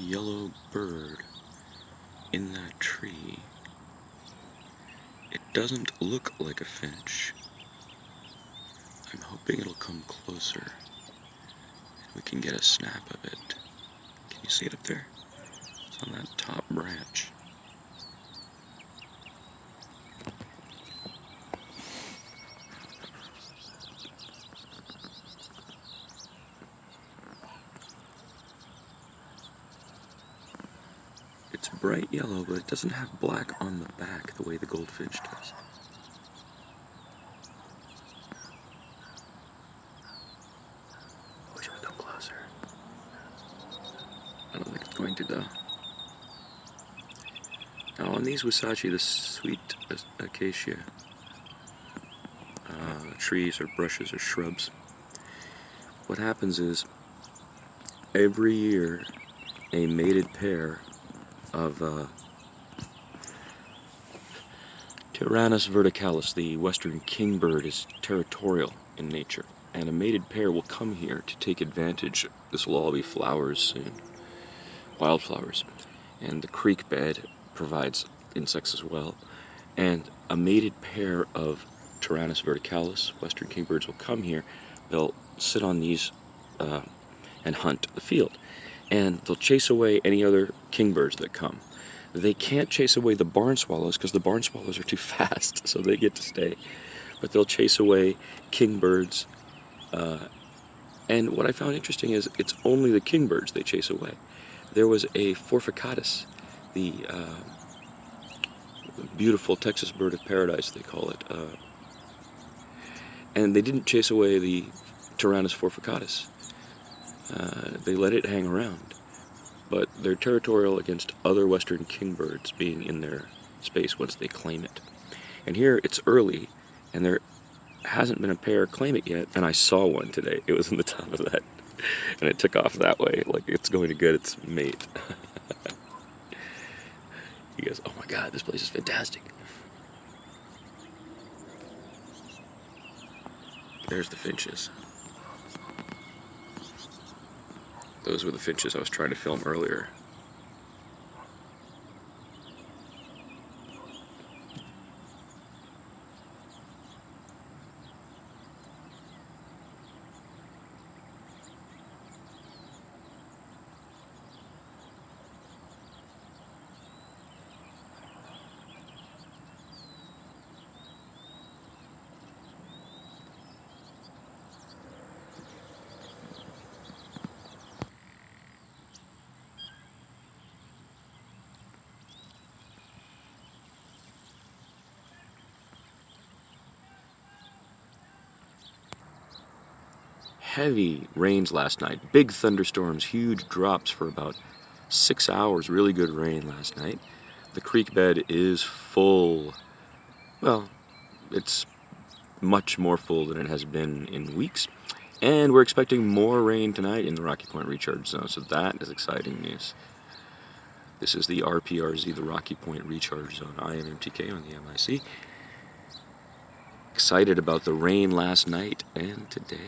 yellow bird in that tree. It doesn't look like a finch. I'm hoping it'll come closer and we can get a snap of it. Can you see it up there? It's on that top branch. It's bright yellow, but it doesn't have black on the back the way the goldfinch does. Wish it would come closer. I don't think it's going to, though. Now on these Wasachi, the sweet acacia trees or brushes or shrubs, what happens is every year a mated pair of Tyrannus verticalis, the western kingbird, is territorial in nature, and a mated pair will come here to take advantage. This will all be flowers soon, wildflowers, and the creek bed provides insects as well, and a mated pair of Tyrannus verticalis, western kingbirds, will come here. They'll sit on these and hunt the field, and they'll chase away any other kingbirds that come. They can't chase away the barn swallows because the barn swallows are too fast, so they get to stay. But they'll chase away kingbirds, and what I found interesting is it's only the kingbirds they chase away. There was a forficatus, the beautiful Texas bird of paradise, they call it, and they didn't chase away the Tyrannus forficatus. They let it hang around, but they're territorial against other western kingbirds being in their space once they claim it. And here it's early, and there hasn't been a pair claim it yet, and I saw one today. It was in the top of that, and it took off that way, like it's going to get its mate. He goes, "Oh my God, this place is fantastic." There's the finches. Those were the finches I was trying to film earlier. Heavy rains last night, big thunderstorms, huge drops for about 6 hours, really good rain last night. The creek bed is full. Well, it's much more full than it has been in weeks, and we're expecting more rain tonight in the Rocky Point Recharge Zone, so that is exciting news. This is the RPRZ, the Rocky Point Recharge Zone. I am MTK on the MIC. Excited about the rain last night and today.